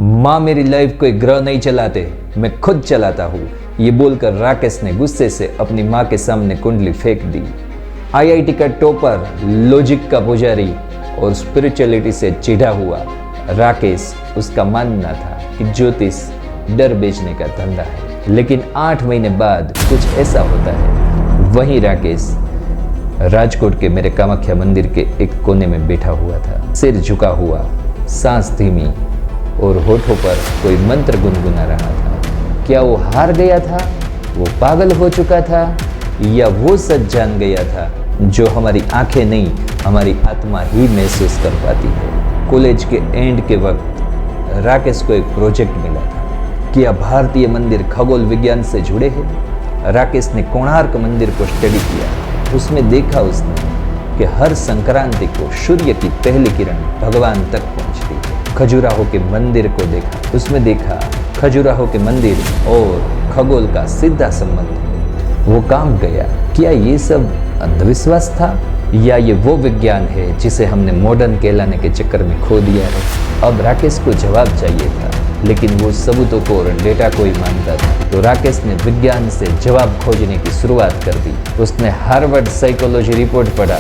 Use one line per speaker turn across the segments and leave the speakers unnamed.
माँ मेरी लाइफ कोई ग्रह नहीं चलाते, मैं खुद चलाता हूँ। ये बोलकर राकेश ने गुस्से से अपनी माँ के सामने कुंडली फेंक दी। आईआईटी का टॉपर, लॉजिक का पुजारी और स्पिरिचुअलिटी से चिढ़ा हुआ राकेश, उसका मानना था कि ज्योतिष डर बेचने का धंधा है। लेकिन 8 महीने बाद कुछ ऐसा होता है। वहीं राकेश राजकोट के मेरे कामाख्या मंदिर के एक कोने में बैठा हुआ था, सिर झुका हुआ, सांस धीमी और होठों पर कोई मंत्र गुनगुना रहा था। क्या वो हार गया था, वो पागल हो चुका था, या वो सच जान गया था जो हमारी आंखें नहीं, हमारी आत्मा ही महसूस कर पाती है। कॉलेज के एंड के वक्त राकेश को एक प्रोजेक्ट मिला था। क्या भारतीय मंदिर खगोल विज्ञान से जुड़े हैं? राकेश ने कोणार्क मंदिर को स्टडी किया। उसमें देखा उसने कि हर संक्रांति को सूर्य की पहली किरण भगवान तक पहुंचती है। खजुराहो के मंदिर को देखा, उसमें देखा खजुराहो के मंदिर और खगोल का सीधा संबंध है। वो काम गया। क्या ये सब अंधविश्वास था, या ये वो विज्ञान है जिसे हमने मॉडर्न कहलाने के चक्कर में खो दिया है? अब राकेश को जवाब चाहिए था, लेकिन वो सबूतों को और डेटा को ही मानता था। तो राकेश ने विज्ञान से जवाब खोजने की शुरुआत कर दी। उसने हार्वर्ड साइकोलॉजी रिपोर्ट पढ़ा।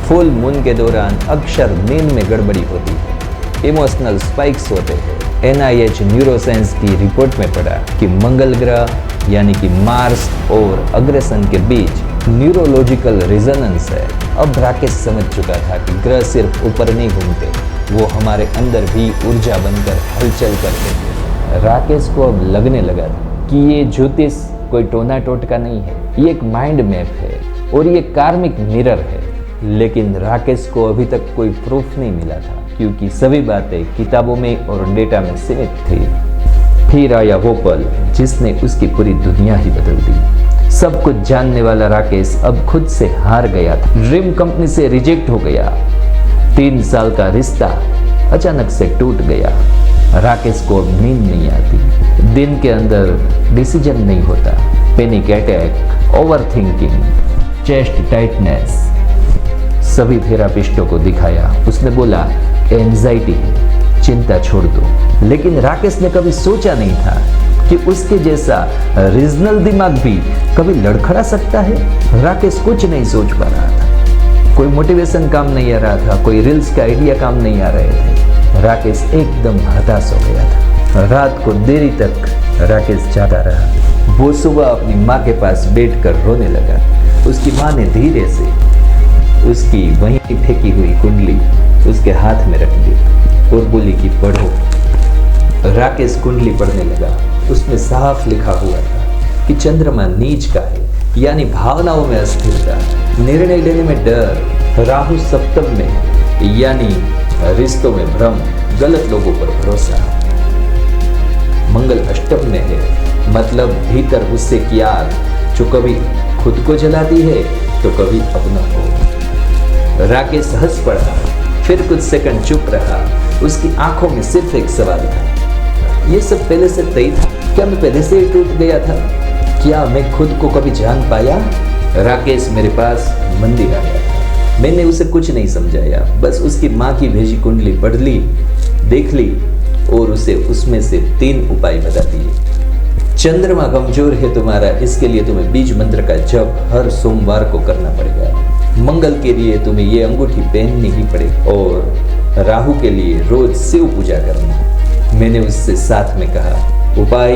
फुल मून के दौरान अक्सर नींद में गड़बड़ी होती है, इमोशनल स्पाइक्स होते हैं। NIH न्यूरोसाइंस की रिपोर्ट में पढ़ा कि मंगल ग्रह यानी कि मार्स और अग्रेसन के बीच न्यूरोलॉजिकल रिजोनेंस है। अब राकेश समझ चुका था कि ग्रह सिर्फ ऊपर नहीं घूमते, वो हमारे अंदर भी ऊर्जा बनकर हलचल करते हैं। राकेश को अब लगने लगा कि ये ज्योतिष कोई टोना टोटका नहीं है, ये एक माइंड मैप है और ये कार्मिक मिरर है। लेकिन राकेश को अभी तक कोई प्रूफ नहीं मिला था, क्योंकि सभी बातें किताबों में और डेटा में सीमित थी। फिर आया वो पल जिसने उसकी पूरी दुनिया ही बदल दी। सब कुछ जानने वाला राकेश अब खुद से हार गया था। ड्रीम कंपनी से रिजेक्ट हो गया। 3 साल का रिश्ता अचानक से टूट गया। राकेश को अब नींद नहीं आती, दिन के अंदर डिसीजन नहीं होता, panic attack, overthinking, chest tightness. सभी थेरापिस्टों को दिखाया। उसने बोला एंजाइटी है, चिंता छोड़ दो। लेकिन राकेश ने कभी सोचा नहीं था कि उसके जैसा रीजनल दिमाग भी कभी लड़खड़ा सकता है। राकेश कुछ नहीं सोच पा रहा था, कोई मोटिवेशन काम नहीं आ रहा था, कोई रील्स का आइडिया काम नहीं आ रहे थे। राकेश एकदम हताश हो गया था। रात को देरी तक राकेश जागा रहा। वो सुबह अपनी माँ के पास बैठकर रोने लगा। उसकी माँ ने धीरे से उसकी वहीं फेंकी हुई कुंडली उसके हाथ में रख दी और बोली कि पढ़ो। राकेश कुंडली पढ़ने लगा। उसमें साफ लिखा हुआ था कि चंद्रमा नीच का है, यानी भावनाओं में अस्थिरता, निर्णय लेने में डर। राहु सप्तम में, यानी रिश्तों में भ्रम, गलत लोगों पर भरोसा। मंगल अष्टम में है, मतलब भीतर गुस्से की आग जो कभी खुद को जलाती है तो कभी अपनों को। राकेश हंस पड़ा, फिर कुछ सेकंड चुप रहा। उसकी आंखों में सिर्फ एक सवाल था, ये सब पहले से तय था? क्या मैं पहले से ही टूट गया था? क्या मैं खुद को कभी जान पाया? राकेश मेरे पास मंदिर आया था। मैंने उसे कुछ नहीं समझाया, बस उसकी माँ की भेजी कुंडली पढ़ ली, देख ली और उसे उसमें से 3 उपाय बता दिए। चंद्रमा कमजोर है तुम्हारा, इसके लिए तुम्हें बीज मंत्र का जप हर सोमवार को करना पड़ेगा। मंगल के लिए तुम्हें ये अंगूठी पहननी ही पड़ेगी और राहु के लिए रोज शिव पूजा करना। मैंने उससे साथ में कहा, उपाय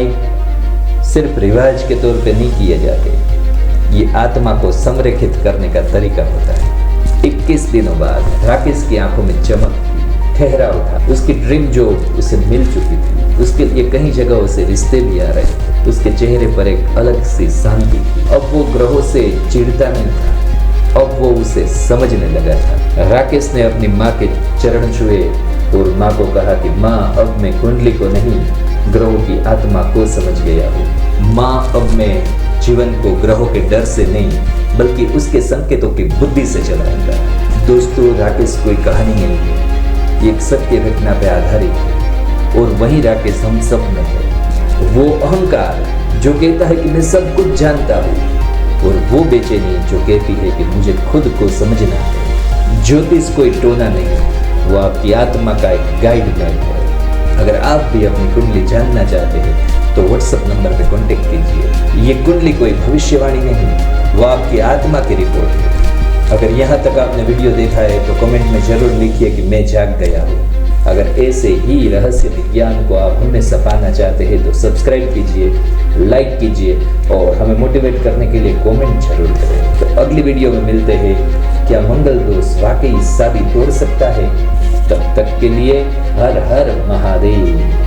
सिर्फ रिवाज के तौर पे नहीं किए जाते, ये आत्मा को संरेखित करने का तरीका होता है। 21 दिनों बाद राकेश की आंखों में चमक थी, ठहराव था। उसकी ड्रीम जॉब उसे मिल चुकी थी। उसके लिए कई जगहों से रिश्ते भी आ रहे थे। उसके चेहरे पर एक अलग सी शांति थी। अब वो ग्रहों से चिढ़ता नहीं था, अब वो उसे समझने लगा था। राकेश ने अपनी माँ के चरण छुए और माँ को कहा कि माँ, अब मैं कुंडली को नहीं, ग्रहों की आत्मा को समझ गया हूँ। माँ, अब मैं जीवन को ग्रहों के डर से नहीं, बल्कि उसके संकेतों की बुद्धि से चलाऊंगा। दोस्तों, राकेश कोई कहानी नहीं है, ये एक सत्य घटना पे आधारित है और वही राकेश हम सब में है। वो अहंकार जो कहता है कि मैं सब कुछ जानता हूँ, और वो बेचैनी जो कहती है कि मुझे खुद को समझना है। ज्योतिष कोई टोना नहीं है, वो आपकी आत्मा का एक गाइड मैप है। अगर आप भी अपनी कुंडली जानना चाहते हैं तो व्हाट्सएप नंबर पे कांटेक्ट कीजिए। ये कुंडली कोई भविष्यवाणी नहीं, वो आपकी आत्मा की रिपोर्ट है। अगर यहाँ तक आपने वीडियो देखा है तो कमेंट में जरूर लिखिए कि मैं जाग गया हूँ। अगर ऐसे ही रहस्य विज्ञान को आप हमेशा पाना चाहते हैं तो सब्सक्राइब कीजिए, लाइक कीजिए और हमें मोटिवेट करने के लिए कमेंट जरूर करें। तो अगली वीडियो में मिलते हैं। क्या मंगल दोष वाकई शादी तोड़ सकता है? तब तक के लिए हर हर महादेव।